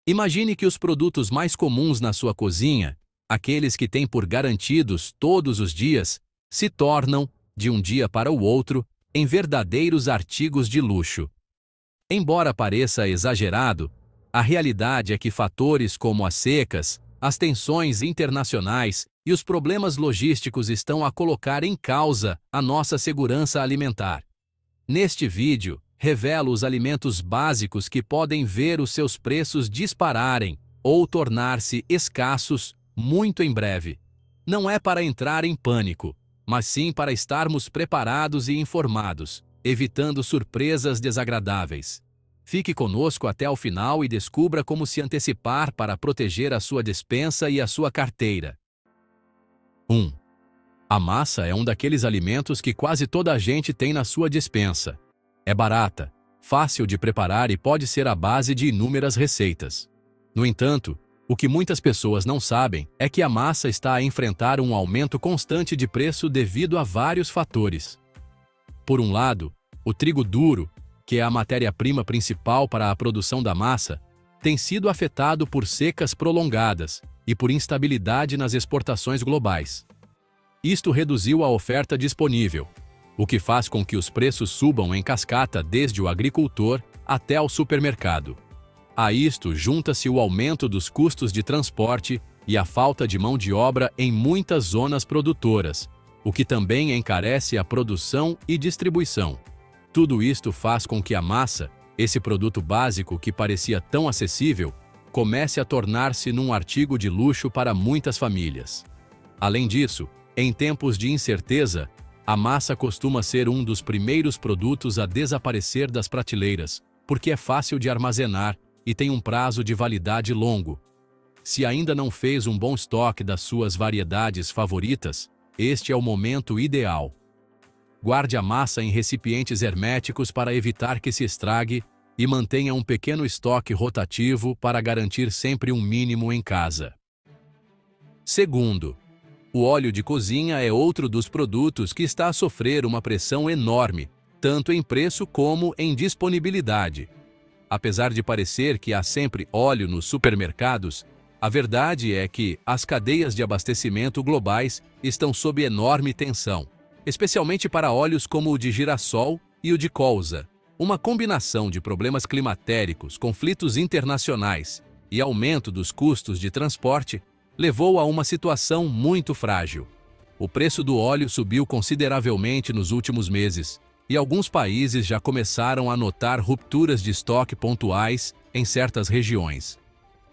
Imagine que os produtos mais comuns na sua cozinha, aqueles que têm por garantidos todos os dias, se tornam, de um dia para o outro, em verdadeiros artigos de luxo. Embora pareça exagerado, a realidade é que fatores como as secas, as tensões internacionais e os problemas logísticos estão a colocar em causa a nossa segurança alimentar. Neste vídeo, revelo os alimentos básicos que podem ver os seus preços dispararem ou tornar-se escassos muito em breve. Não é para entrar em pânico, mas sim para estarmos preparados e informados, evitando surpresas desagradáveis. Fique conosco até o final e descubra como se antecipar para proteger a sua despensa e a sua carteira. 1. A massa é um daqueles alimentos que quase toda a gente tem na sua despensa. É barata, fácil de preparar e pode ser a base de inúmeras receitas. No entanto, o que muitas pessoas não sabem é que a massa está a enfrentar um aumento constante de preço devido a vários fatores. Por um lado, o trigo duro, que é a matéria-prima principal para a produção da massa, tem sido afetado por secas prolongadas e por instabilidade nas exportações globais. Isto reduziu a oferta disponível, o que faz com que os preços subam em cascata desde o agricultor até o supermercado. A isto junta-se o aumento dos custos de transporte e a falta de mão de obra em muitas zonas produtoras, o que também encarece a produção e distribuição. Tudo isto faz com que a massa, esse produto básico que parecia tão acessível, comece a tornar-se num artigo de luxo para muitas famílias. Além disso, em tempos de incerteza, a massa costuma ser um dos primeiros produtos a desaparecer das prateleiras, porque é fácil de armazenar e tem um prazo de validade longo. Se ainda não fez um bom estoque das suas variedades favoritas, este é o momento ideal. Guarde a massa em recipientes herméticos para evitar que se estrague e mantenha um pequeno estoque rotativo para garantir sempre um mínimo em casa. Segundo, o óleo de cozinha é outro dos produtos que está a sofrer uma pressão enorme, tanto em preço como em disponibilidade. Apesar de parecer que há sempre óleo nos supermercados, a verdade é que as cadeias de abastecimento globais estão sob enorme tensão, especialmente para óleos como o de girassol e o de colza. Uma combinação de problemas climatéricos, conflitos internacionais e aumento dos custos de transporte levou a uma situação muito frágil. O preço do óleo subiu consideravelmente nos últimos meses, e alguns países já começaram a notar rupturas de estoque pontuais em certas regiões.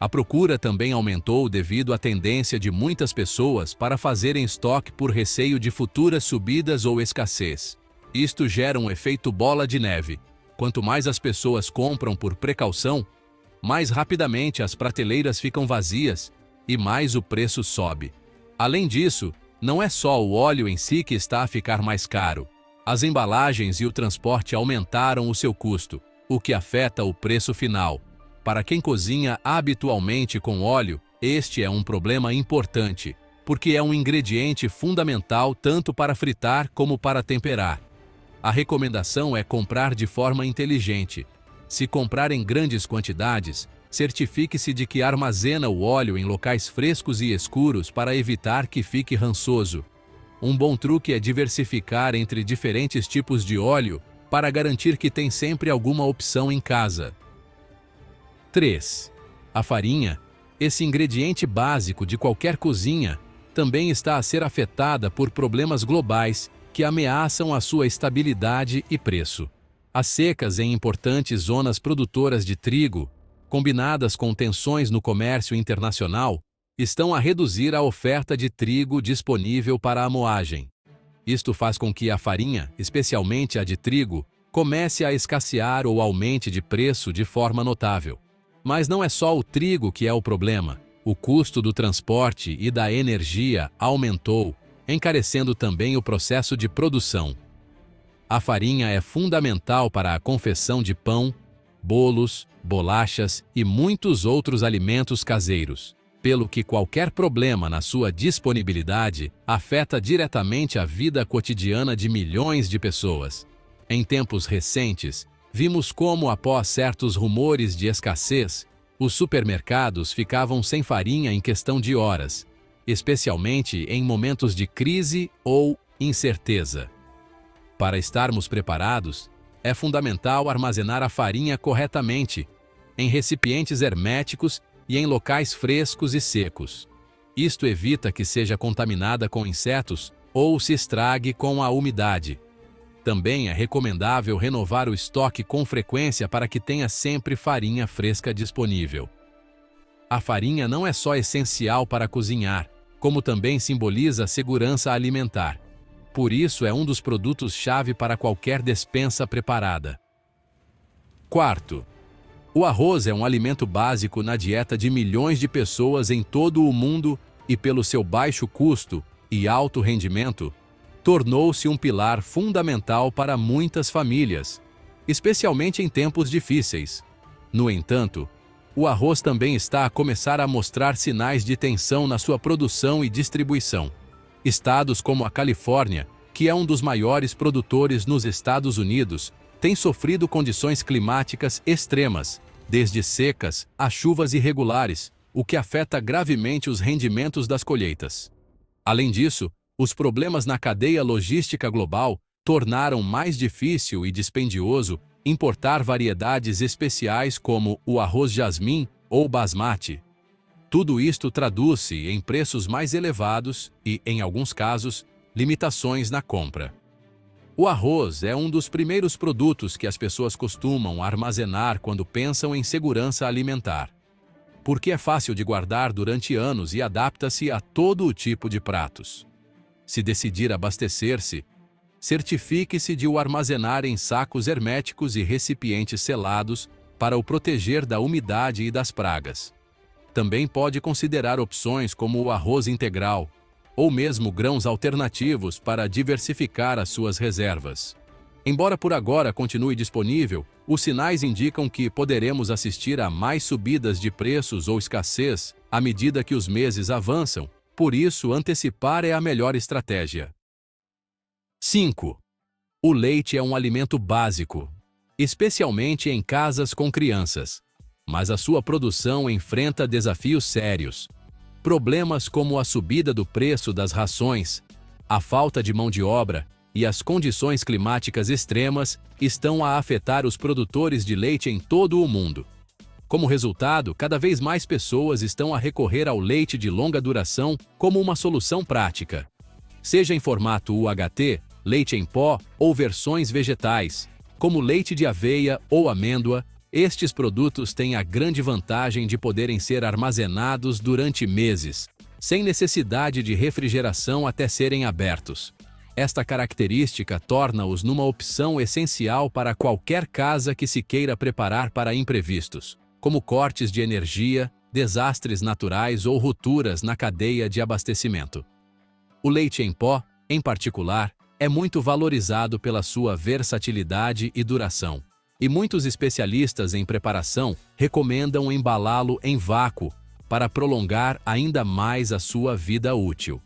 A procura também aumentou devido à tendência de muitas pessoas para fazerem estoque por receio de futuras subidas ou escassez. Isto gera um efeito bola de neve. Quanto mais as pessoas compram por precaução, mais rapidamente as prateleiras ficam vazias e mais o preço sobe. Além disso, não é só o óleo em si que está a ficar mais caro. As embalagens e o transporte aumentaram o seu custo, o que afeta o preço final. Para quem cozinha habitualmente com óleo, este é um problema importante, porque é um ingrediente fundamental tanto para fritar como para temperar. A recomendação é comprar de forma inteligente. Se comprar em grandes quantidades, certifique-se de que armazena o óleo em locais frescos e escuros para evitar que fique rançoso. Um bom truque é diversificar entre diferentes tipos de óleo para garantir que tem sempre alguma opção em casa. 3. A farinha, esse ingrediente básico de qualquer cozinha, também está a ser afetada por problemas globais que ameaçam a sua estabilidade e preço. As secas em importantes zonas produtoras de trigo, combinadas com tensões no comércio internacional, estão a reduzir a oferta de trigo disponível para a moagem. Isto faz com que a farinha, especialmente a de trigo, comece a escassear ou aumente de preço de forma notável. Mas não é só o trigo que é o problema. O custo do transporte e da energia aumentou, encarecendo também o processo de produção. A farinha é fundamental para a confecção de pão, bolos, bolachas e muitos outros alimentos caseiros, pelo que qualquer problema na sua disponibilidade afeta diretamente a vida cotidiana de milhões de pessoas. Em tempos recentes, vimos como, após certos rumores de escassez, Os supermercados ficavam sem farinha em questão de horas, especialmente em momentos de crise ou incerteza. Para estarmos preparados, é fundamental armazenar a farinha corretamente, em recipientes herméticos e em locais frescos e secos. Isto evita que seja contaminada com insetos ou se estrague com a umidade. Também é recomendável renovar o estoque com frequência para que tenha sempre farinha fresca disponível. A farinha não é só essencial para cozinhar, como também simboliza segurança alimentar. Por isso é um dos produtos-chave para qualquer despensa preparada. Quarto, o arroz é um alimento básico na dieta de milhões de pessoas em todo o mundo e pelo seu baixo custo e alto rendimento, tornou-se um pilar fundamental para muitas famílias, especialmente em tempos difíceis. No entanto, o arroz também está a começar a mostrar sinais de tensão na sua produção e distribuição. Estados como a Califórnia, que é um dos maiores produtores nos Estados Unidos, têm sofrido condições climáticas extremas, desde secas a chuvas irregulares, o que afeta gravemente os rendimentos das colheitas. Além disso, os problemas na cadeia logística global tornaram mais difícil e dispendioso importar variedades especiais como o arroz jasmim ou basmati. Tudo isto traduz-se em preços mais elevados e, em alguns casos, limitações na compra. O arroz é um dos primeiros produtos que as pessoas costumam armazenar quando pensam em segurança alimentar, porque é fácil de guardar durante anos e adapta-se a todo o tipo de pratos. Se decidir abastecer-se, certifique-se de o armazenar em sacos herméticos e recipientes selados para o proteger da umidade e das pragas. Também pode considerar opções como o arroz integral, ou mesmo grãos alternativos para diversificar as suas reservas. Embora por agora continue disponível, os sinais indicam que poderemos assistir a mais subidas de preços ou escassez à medida que os meses avançam, por isso antecipar é a melhor estratégia. 5. O leite é um alimento básico, especialmente em casas com crianças, mas a sua produção enfrenta desafios sérios. Problemas como a subida do preço das rações, a falta de mão de obra e as condições climáticas extremas estão a afetar os produtores de leite em todo o mundo. Como resultado, cada vez mais pessoas estão a recorrer ao leite de longa duração como uma solução prática. Seja em formato UHT, leite em pó ou versões vegetais, como leite de aveia ou amêndoa, estes produtos têm a grande vantagem de poderem ser armazenados durante meses, sem necessidade de refrigeração até serem abertos. Esta característica torna-os numa opção essencial para qualquer casa que se queira preparar para imprevistos, como cortes de energia, desastres naturais ou rupturas na cadeia de abastecimento. O leite em pó, em particular, é muito valorizado pela sua versatilidade e duração, e muitos especialistas em preparação recomendam embalá-lo em vácuo para prolongar ainda mais a sua vida útil.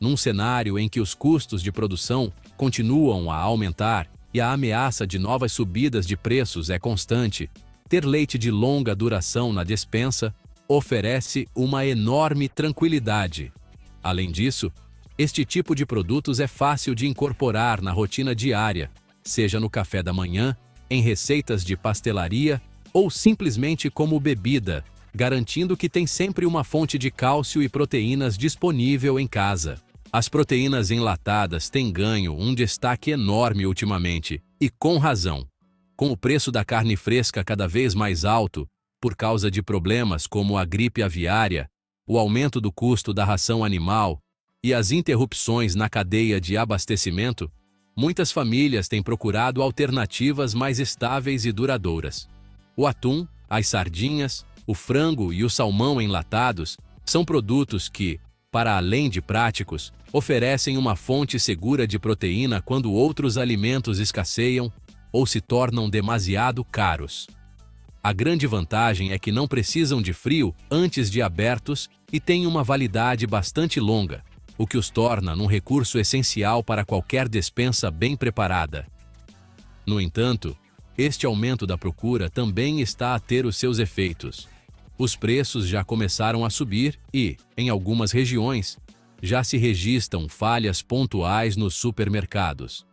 Num cenário em que os custos de produção continuam a aumentar e a ameaça de novas subidas de preços é constante, ter leite de longa duração na despensa oferece uma enorme tranquilidade. Além disso, este tipo de produtos é fácil de incorporar na rotina diária, seja no café da manhã, em receitas de pastelaria ou simplesmente como bebida, garantindo que tem sempre uma fonte de cálcio e proteínas disponível em casa. As proteínas enlatadas têm ganho um destaque enorme ultimamente, e com razão. Com o preço da carne fresca cada vez mais alto, por causa de problemas como a gripe aviária, o aumento do custo da ração animal e as interrupções na cadeia de abastecimento, muitas famílias têm procurado alternativas mais estáveis e duradouras. O atum, as sardinhas, o frango e o salmão enlatados são produtos que, para além de práticos, oferecem uma fonte segura de proteína quando outros alimentos escasseiam ou se tornam demasiado caros. A grande vantagem é que não precisam de frio antes de abertos e têm uma validade bastante longa, o que os torna num recurso essencial para qualquer despensa bem preparada. No entanto, este aumento da procura também está a ter os seus efeitos. Os preços já começaram a subir e, em algumas regiões, já se registram falhas pontuais nos supermercados.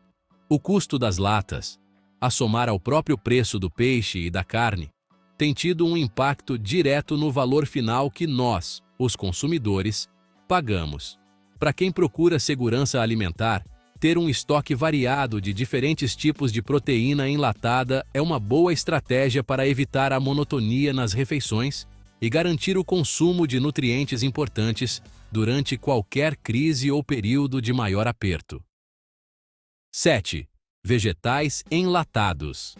O custo das latas, a somar ao próprio preço do peixe e da carne, tem tido um impacto direto no valor final que nós, os consumidores, pagamos. Para quem procura segurança alimentar, ter um estoque variado de diferentes tipos de proteína enlatada é uma boa estratégia para evitar a monotonia nas refeições e garantir o consumo de nutrientes importantes durante qualquer crise ou período de maior aperto. 7. Vegetais enlatados.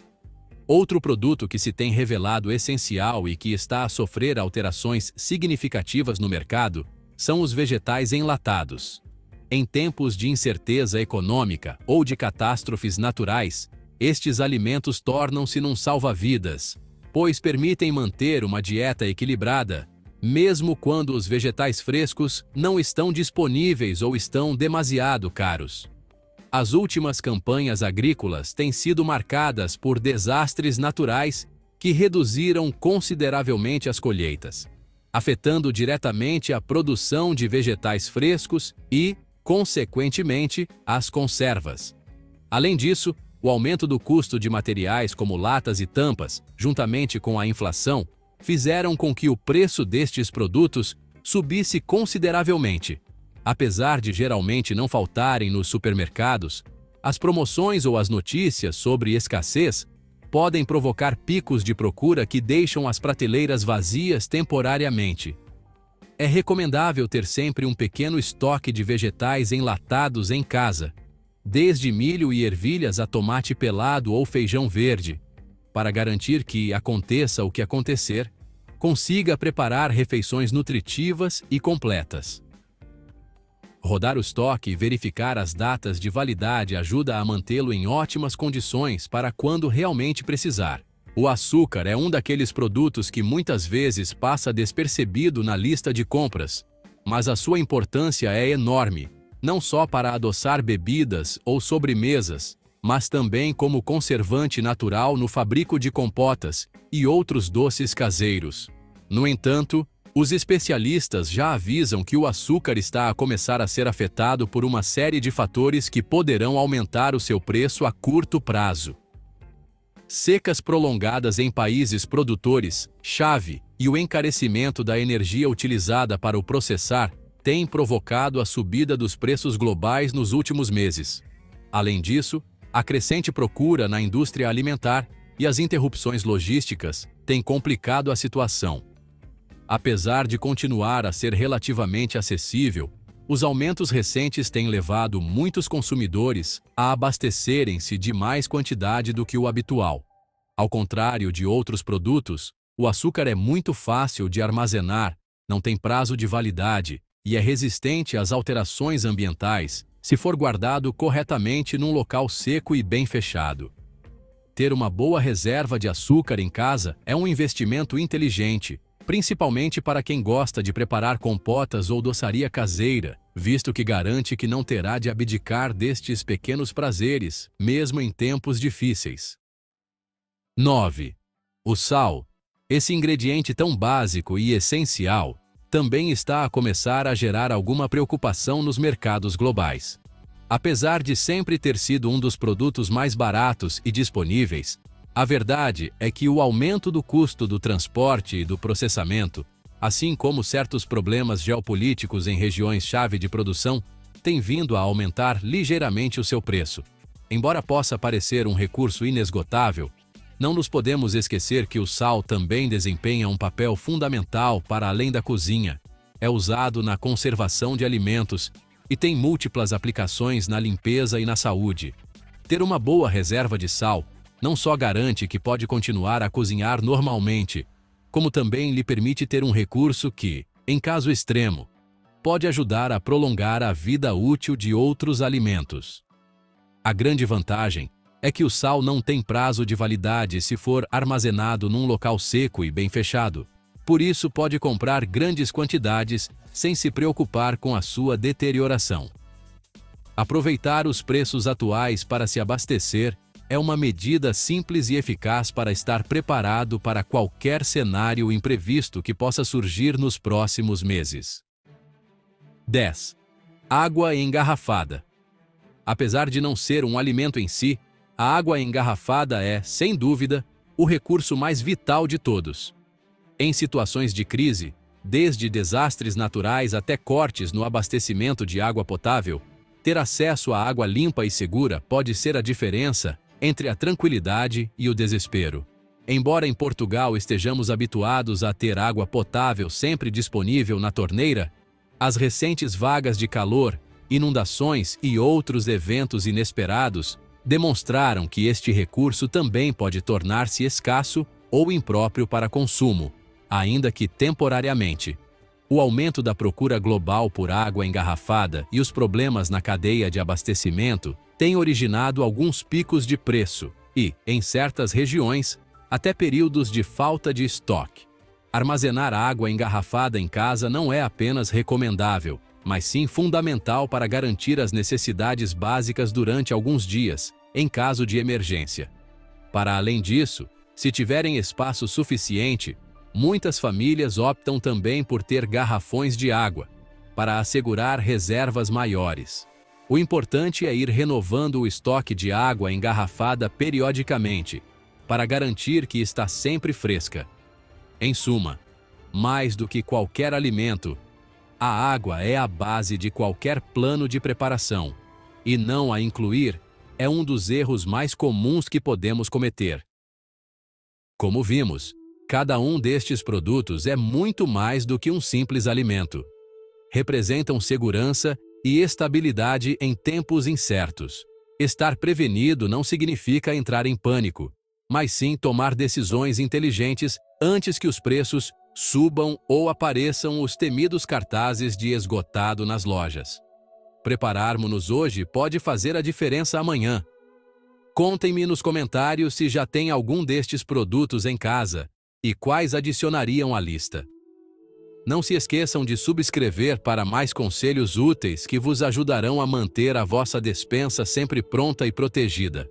Outro produto que se tem revelado essencial e que está a sofrer alterações significativas no mercado são os vegetais enlatados. Em tempos de incerteza econômica ou de catástrofes naturais, estes alimentos tornam-se num salva-vidas, pois permitem manter uma dieta equilibrada, mesmo quando os vegetais frescos não estão disponíveis ou estão demasiado caros. As últimas campanhas agrícolas têm sido marcadas por desastres naturais que reduziram consideravelmente as colheitas, afetando diretamente a produção de vegetais frescos e, consequentemente, as conservas. Além disso, o aumento do custo de materiais como latas e tampas, juntamente com a inflação, fizeram com que o preço destes produtos subisse consideravelmente. Apesar de geralmente não faltarem nos supermercados, as promoções ou as notícias sobre escassez podem provocar picos de procura que deixam as prateleiras vazias temporariamente. É recomendável ter sempre um pequeno estoque de vegetais enlatados em casa, desde milho e ervilhas a tomate pelado ou feijão verde, para garantir que, aconteça o que acontecer, consiga preparar refeições nutritivas e completas. Rodar o estoque e verificar as datas de validade ajuda a mantê-lo em ótimas condições para quando realmente precisar. O açúcar é um daqueles produtos que muitas vezes passa despercebido na lista de compras, mas a sua importância é enorme, não só para adoçar bebidas ou sobremesas, mas também como conservante natural no fabrico de compotas e outros doces caseiros. No entanto, os especialistas já avisam que o açúcar está a começar a ser afetado por uma série de fatores que poderão aumentar o seu preço a curto prazo. Secas prolongadas em países produtores, chave, e o encarecimento da energia utilizada para o processar têm provocado a subida dos preços globais nos últimos meses. Além disso, a crescente procura na indústria alimentar e as interrupções logísticas têm complicado a situação. Apesar de continuar a ser relativamente acessível, os aumentos recentes têm levado muitos consumidores a abastecerem-se de mais quantidade do que o habitual. Ao contrário de outros produtos, o açúcar é muito fácil de armazenar, não tem prazo de validade e é resistente às alterações ambientais se for guardado corretamente num local seco e bem fechado. Ter uma boa reserva de açúcar em casa é um investimento inteligente, principalmente para quem gosta de preparar compotas ou doçaria caseira, visto que garante que não terá de abdicar destes pequenos prazeres, mesmo em tempos difíceis. 9. O sal. Esse ingrediente tão básico e essencial também está a começar a gerar alguma preocupação nos mercados globais. Apesar de sempre ter sido um dos produtos mais baratos e disponíveis, a verdade é que o aumento do custo do transporte e do processamento, assim como certos problemas geopolíticos em regiões-chave de produção, têm vindo a aumentar ligeiramente o seu preço. Embora possa parecer um recurso inesgotável, não nos podemos esquecer que o sal também desempenha um papel fundamental para além da cozinha. É usado na conservação de alimentos e tem múltiplas aplicações na limpeza e na saúde. Ter uma boa reserva de sal não só garante que pode continuar a cozinhar normalmente, como também lhe permite ter um recurso que, em caso extremo, pode ajudar a prolongar a vida útil de outros alimentos. A grande vantagem é que o sal não tem prazo de validade se for armazenado num local seco e bem fechado. Por isso, pode comprar grandes quantidades sem se preocupar com a sua deterioração. Aproveitar os preços atuais para se abastecer é uma medida simples e eficaz para estar preparado para qualquer cenário imprevisto que possa surgir nos próximos meses. 10. Água engarrafada. Apesar de não ser um alimento em si, a água engarrafada é, sem dúvida, o recurso mais vital de todos. Em situações de crise, desde desastres naturais até cortes no abastecimento de água potável, ter acesso à água limpa e segura pode ser a diferença entre a tranquilidade e o desespero. Embora em Portugal estejamos habituados a ter água potável sempre disponível na torneira, as recentes vagas de calor, inundações e outros eventos inesperados demonstraram que este recurso também pode tornar-se escasso ou impróprio para consumo, ainda que temporariamente. O aumento da procura global por água engarrafada e os problemas na cadeia de abastecimento têm originado alguns picos de preço e, em certas regiões, até períodos de falta de estoque. Armazenar água engarrafada em casa não é apenas recomendável, mas sim fundamental para garantir as necessidades básicas durante alguns dias, em caso de emergência. Para além disso, se tiverem espaço suficiente, muitas famílias optam também por ter garrafões de água, para assegurar reservas maiores. O importante é ir renovando o estoque de água engarrafada periodicamente, para garantir que está sempre fresca. Em suma, mais do que qualquer alimento, a água é a base de qualquer plano de preparação, e não a incluir é um dos erros mais comuns que podemos cometer. Como vimos, cada um destes produtos é muito mais do que um simples alimento. Representam segurança e estabilidade em tempos incertos. Estar prevenido não significa entrar em pânico, mas sim tomar decisões inteligentes antes que os preços subam ou apareçam os temidos cartazes de esgotado nas lojas. Prepararmos-nos hoje pode fazer a diferença amanhã. Contem-me nos comentários se já tem algum destes produtos em casa e quais adicionariam à lista. Não se esqueçam de subscrever para mais conselhos úteis que vos ajudarão a manter a vossa despensa sempre pronta e protegida.